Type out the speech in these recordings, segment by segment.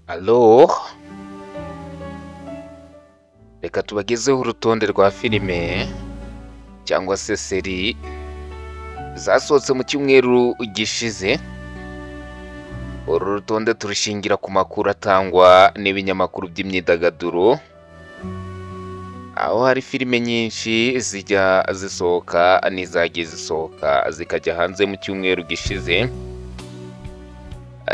Alo, reka tubagezeho urutonde rwa filime cyangwa se seri zasohotse mu cyumweru gishize. Uru rutonde turushingira ku makuru atangwa n'ibinyamakuru by'imyidagaduro, aho hari filime nyinshi zijya zisohoka n'izagiye zisohoka zikajya hanze mu cyumweru gishize,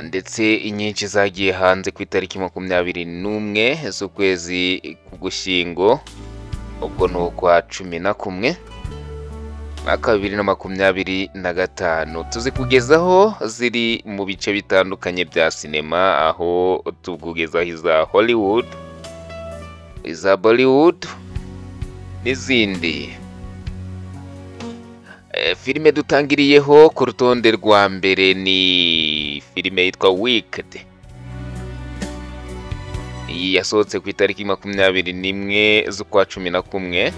ndetse inyinshi zagiye hanze ku itariki 21 z'ukwezi k'Ugushyingo, ubwo ni ukwa 11 mwaka 2025. Tuzikugezaho ziri mu bice bitandukanye bya sinema, aho tukugezaho iza Hollywood, iza Bollywood n'izindi. Filime dutangiriyeho ku rutonde rwa mbere ni filime yitwa Wicked. Iyi yasohotse ku itariki 21 z'ukwa 11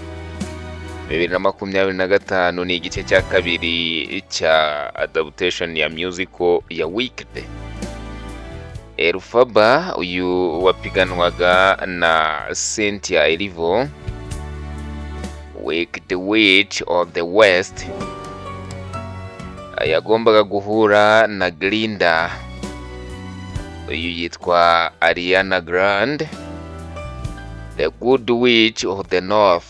2025. Ni igice cya kabiri cya adaptation ya musical ya Wicked. Elphaba uyu wapiganwaga na Cynthia Erivo, Wicked Witch of the West, yagombaga guhura na Glinda uyu yitwa Ariana Grande, The Good Witch of the North,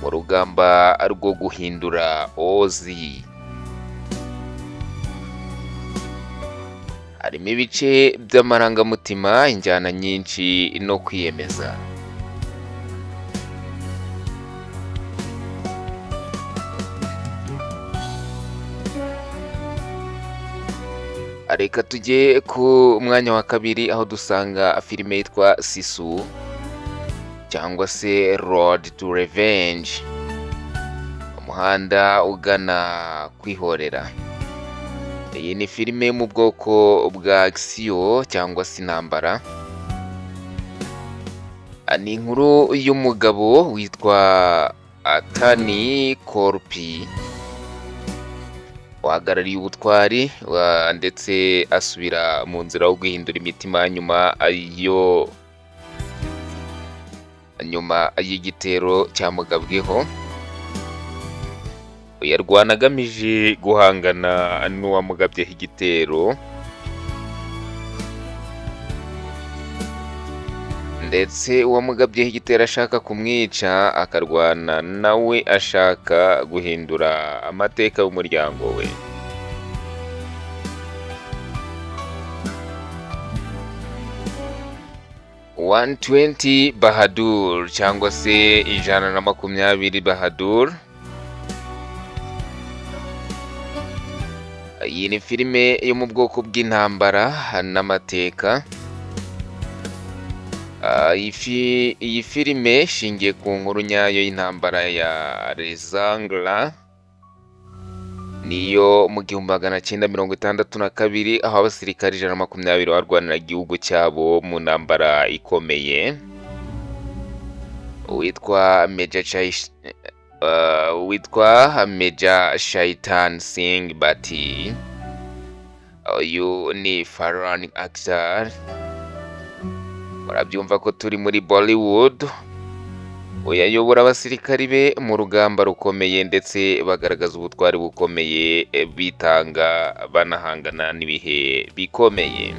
mu rugamba rwo guhindura Ozzy. Harimo ibice by'amarangamutima, injyana nyinshi no kwiyemeza. Reka tujye ku mwanya wa kabiri, aho dusanga filime yitwa Sisu cyangwa se Road to Revenge, umuhanda ugana kwihorera. Iyi ni filime mu bwoko bwa action cyangwa se intambara. Ni inkuru y'umugabo witwa Atani Korpi wahagarariye ubutwari ndetse asubira mu nzira yo guhindura imitima nyuma y'igitero cyamugabweho. Yarwana agamije guhangana n'uwamugabyeho igitero, ndetse uwamugabyeho igitero ashaka kumwica, akarwana nawe ashaka guhindura amateka y'umuryango we. $120 Bahadur cyangwa se 120 Bahadur. Iyi ni filime yo mu bwoko bw'intambara n'amateka. Iyi filime ishingiye ku nkuru nyayo y'intambara ya Rezangla, niyo mu 1962, aho abasirikari 120 barwanira igihugu cyabo mu ntambara ikomeye. Witwa Major Shaitan Singh Bati, uyu ni Farhan Akhtar. Murabyumva ko turi muri Bollywood. Uyayobora abasirikari be mu rugamba rukomeye, ndetse bagaragaza ubutwari bukomeye, bitanga banahangana n'ibihe bikomeye.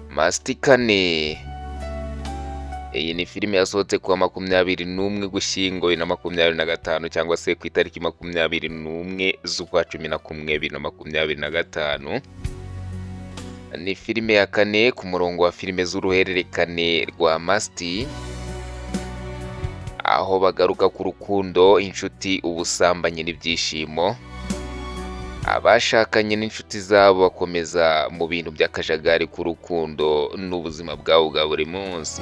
Mastikane. Iyi ni filime yasohotse kuwa 21 Ugushyingo 2025, cyangwa se ku itariki 21 z'ukwa 11 2025. Ni filime ya kane ku murongo wa filime z'uruhererekane rwa Masti, aho bagaruka ku rukundo, inshuti, ubusambanyi n'ibyishimo. Abashakanye n'inshuti zabo bakomeza mu bintu by'akajagari k'urukundo n'ubuzima bwabo bwa buri munsi.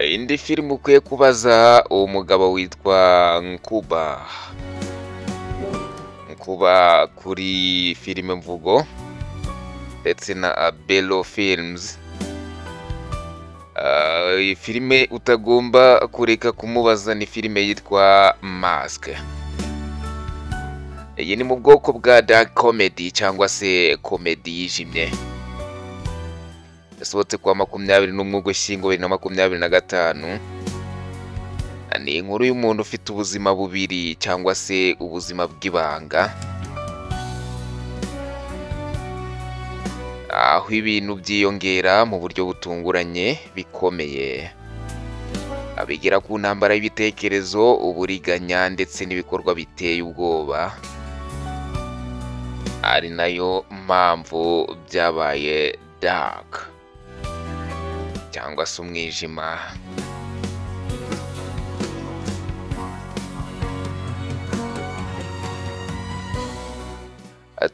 Indi filime ukwiye kubaza uwo mugabo witwa Nkuba kuri filime mvugo ndetse na Bello Films. filime utagomba kureka kumubaza ni filime yitwa Mask. Iyi ni mu bwoko bwa dark comedy cyangwa se comedy yijimye. Yasohotse kwa 21 Ugushyingo 2025. Ni inkuru y'umuntu ufite ubuzima bubiri cyangwa se ubuzima bw'ibanga, aho ibintu byiyongera mu buryo butunguranye bikomeye, abigera ku ntambara y'ibitekerezo, uburiganya ndetse n'ibikorwa biteye ubwoba, ari nayo mpamvu byabaye dark cyangwa se umwijima.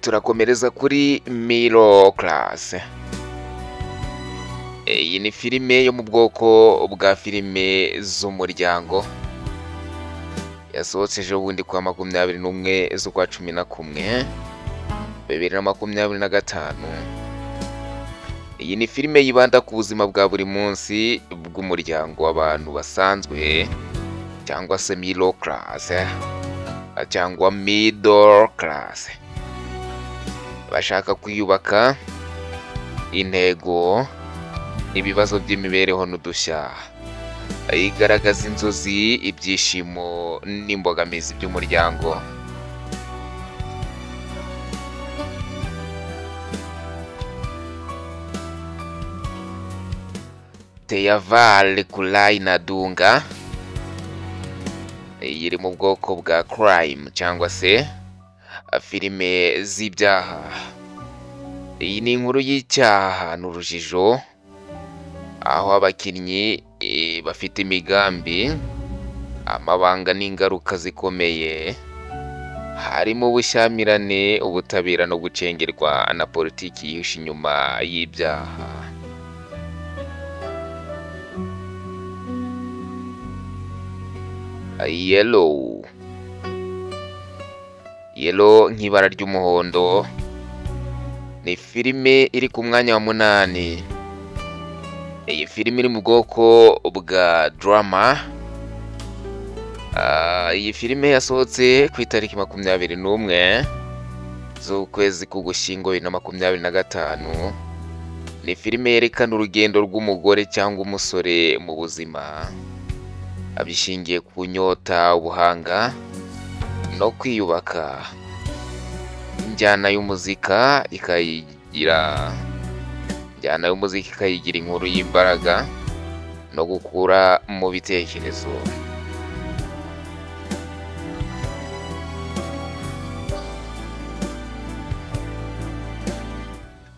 Turakomereza kuri Middle Class. Iyi ni filime yo mu bwoko bwa filime z'umuryango, yasohotse ejo bundi kwa 21 z'ukwa 11 2025. Iyi ni filime yibanda ku buzima bwa buri munsi bw'umuryango w'abantu basanzwe cyangwa se middle class cyangwa middle class, bashaka kwiyubaka, intego, ibibazo by'imibereho n'udushya. Igaragaza inzozi, ibyishimo n'imbogamizi by'umuryango. Teyaval Kulai na Dunga. Iri mu bwoko bwa crime cyangwa se filime z'ibyaha. Iyi ni inkuru y'icyaha n'urujijo, aho abakinnyi bafite imigambi, amabanga n'ingaruka zikomeye, harimo ubushyamirane, ubutabera no gucengerwa na politiki yihishe inyuma y'ibyaha. Yellow nk'ibara ry'umuhondo, ni filime iri ku mwanya wa 8. Iyi filime iri mu bwoko bwa drama. Iyi filime yasohotse ku itariki 21 z'ukwezi k'Ugushyingo 2025. Ni filime yerekana urugendo rw'umugore cyangwa umusore mu buzima, abishingiye ku nyota, ubuhanga no kwiyubaka. Injyana y'umuzika ikayigira inkuru y'imbaraga no gukura mu bitekerezo.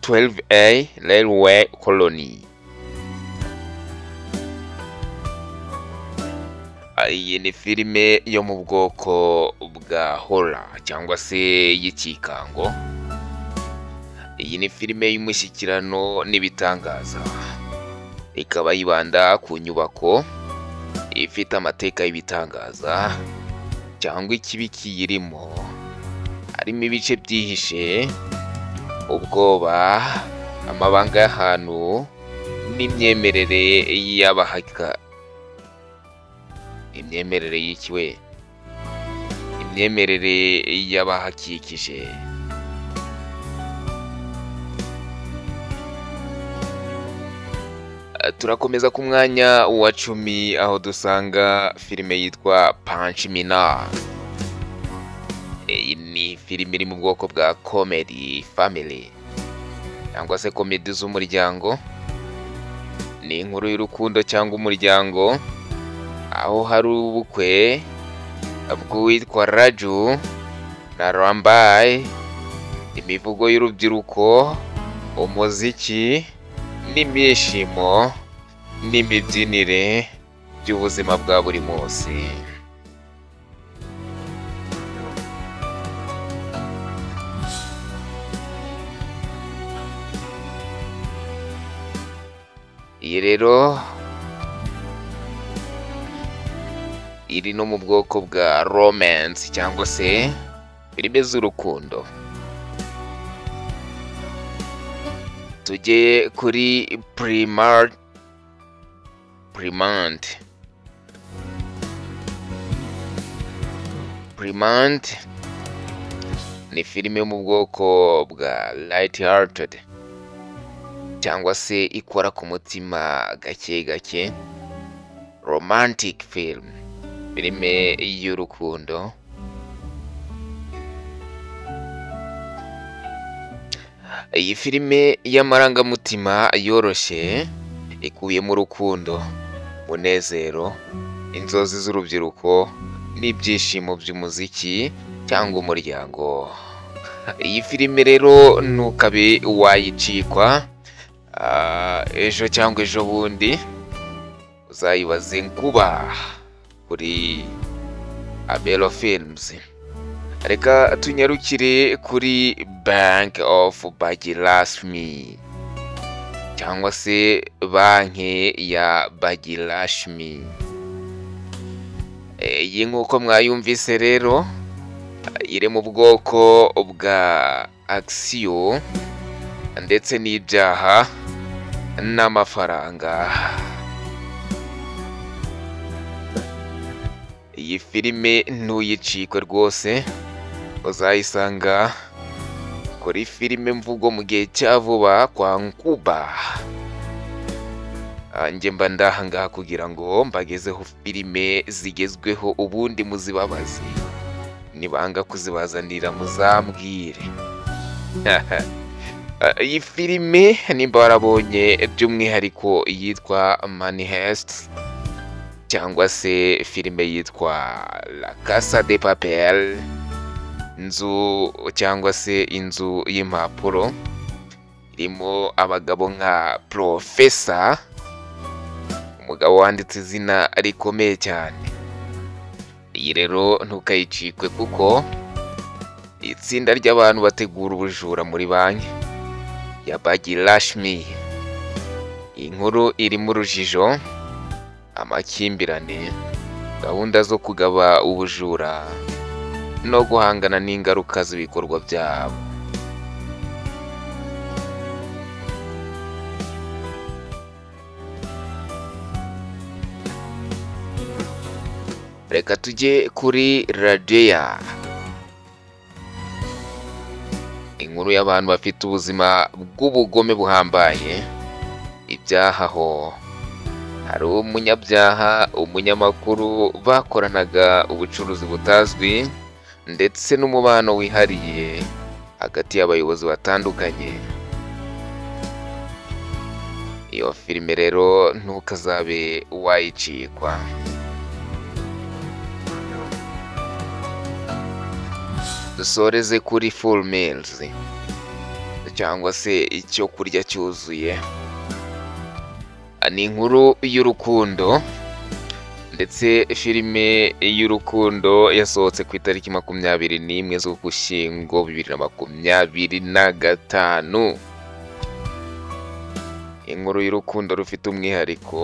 "12A Railway Colony". Iyi ni filime yo mu bwoko bwa horror cyangwa se y'ikikango. Iyi ni filime y'umushyikirano n'ibitangaza, ikaba yibanda ku nyubako ifite amateka y'ibitangaza cyangwa ikibi kiyirimo, harimo ibice byihishe, ubwoba, amabanga y'ahantu n'imyemerere y'abahaka. Imyemerere y'abahakikije. Turakomeza ku mwanya wa 10 aho dusanga filime yitwa Punch Mina. Iyi ni filime iri mu bwoko bwa comedy family cyangwa se comedy z'umuryango. Ni inkuru y'urukundo cyangwa umuryango, aho hari ubukwe bw'uwitwa Raju na Rambai, imivugo y'urubyiruko, umuziki n'ibyishimo n'imibyinire by'ubuzima bwa buri munsi. Iyi rero iri no mu bwoko bwa romance cyangwa se filime z'urukundo. Tujye kuri Primand. Primand ni filime yo mu bwoko bwa light hearted cyangwa se ikora ku mutima gake gake, romantic film, filime y'urukundo. Iyi filime y'amarangamutima yoroshye ikubiyemo urukundo, umunezero, inzozi z'urubyiruko n'ibyishimo by'umuziki cyangwa umuryango. Iyi filime rero ntukabe wayicikwa, ejo cyangwa ejo bundi uzayibaze nkuba kuri Abelo Films. Reka tunyarukire kuri Bank of Bhagilashmi cyangwa se banki ya Bhagilashmi. Iyi nk'uko mwayumvise rero iri mu bwoko bwa action ndetse n'ibyaha n'amafaranga. Iyi filime ntuyicikwe rwose, uzayisanga kuri filime mvugo mu gihe cya vuba kwa Nkuba. Njye mba ndahangaha kugira ngo mbagezeho filime zigezweho ubundi muzibabaze, nibanga kuzibazanira muzambwire. Iyi filime nimba warabonye by'umwihariko yitwa Money Heist cyangwa se filime yitwa La Casa de Papel, inzu cyangwa se inzu y'impapuro, irimo abagabo nka Professor, umugabo wanditse izina rikomeye cyane. Iyi rero ntukayicikwe kuko itsinda ry'abantu bategura ubujura muri banki ya Bhagilashmi. Inkuru irimo urujijo, amakimbirane, gahunda zo kugaba ubujura no guhangana n'ingaruka z'ibikorwa byabo. Reka tujye kuri Radeya, inkuru y'abantu bafite ubuzima bw'ubugome buhambaye. Ibyaha aho hari umunyabyaha, umunyamakuru bakoranaga ubucuruzi butazwi ndetse n'umubano wihariye hagati y'abayobozi batandukanye. Iyo filime rero ntukazabe wayicikwa. Dusoreze kuri Full Meals cyangwa se icyo kurya cyuzuye. Ni inkuru y'urukundo ndetse filime y'urukundo yasohotse ku itariki 21 z'Ugushyingo 2025. Inkuru y'urukundo rufite umwihariko,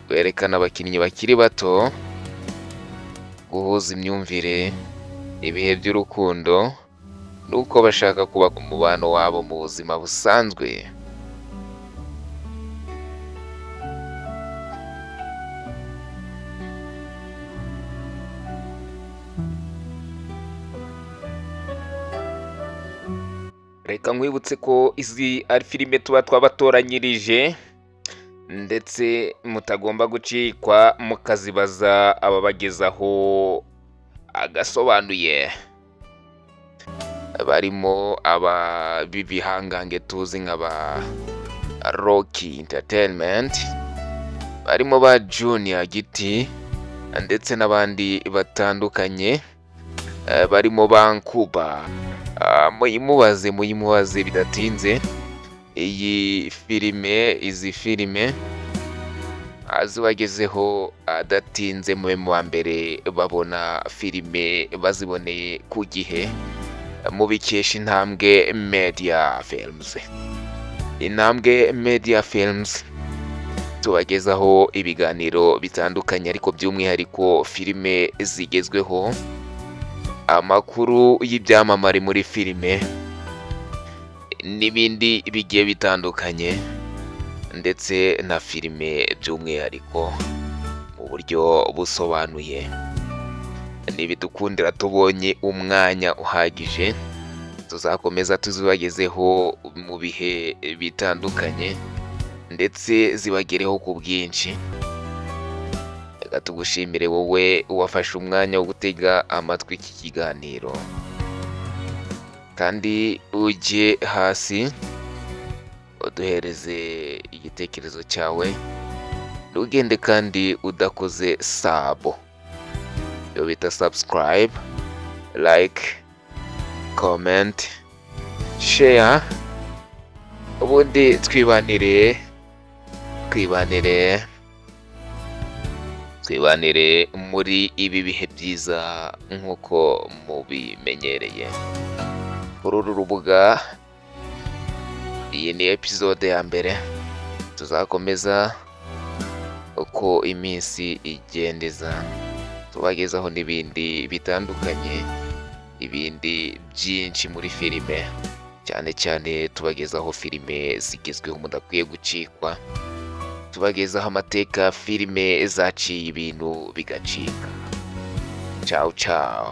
rwerekana abakinnyi bakiri bato guhuza imyumvire, ibihe by'urukundo nuko bashaka kuba ku mubano wabo mu buzima busanzwe. Reka nkwibutse ko izi ari filime tuba twabatoranyirije ndetse mutagomba gucikwa mukazibaza ababagezaho agasobanuye. Barimo aba bibihangange tuzi nk'aba Rocky Entertainment, barimo ba Junior Giti ndetse n'abandi batandukanye, barimo ba Nkuba. Muyimubaze bidatinze. Izi filime azibagezeho adatinze, mube mu wa mbere babona filime baziboneye ku gihe, mubikesha Intambwe Media Films. Intambwe Media Films tubagezaho ibiganiro bitandukanye, ariko by'umwihariko filime zigezweho, amakuru y'ibyamamare muri filime n'ibindi bigiye bitandukanye. ndetse na filime by'umwihariko mu buryo busobanuye. Nibidukundira tubonye umwanya uhagije, tuzakomeza tuzibagezeho mu bihe bitandukanye ndetse zibagereho ku bwinshi. Reka tugushimire wowe wafashe umwanya wo gutega amatwi iki kiganiro, kandi ujye hasi uduhereze igitekerezo cyawe, ntugende kandi udakoze sabo, iyo bita subscribe, like, comment, share, ubundi twibanire muri ibi bihe byiza nk'uko mubimenyereye kuri uru rubuga. Iyi ni episode ya mbere, tuzakomeza uko iminsi igendeza tubagezaho n'ibindi bitandukanye, ibindi byinshi muri filime, cyane cyane tubagezaho filime zigezweho mudakwiye gucikwa, tubagezaho amateka filime zaciye ibintu bigacika. Ciao ciao.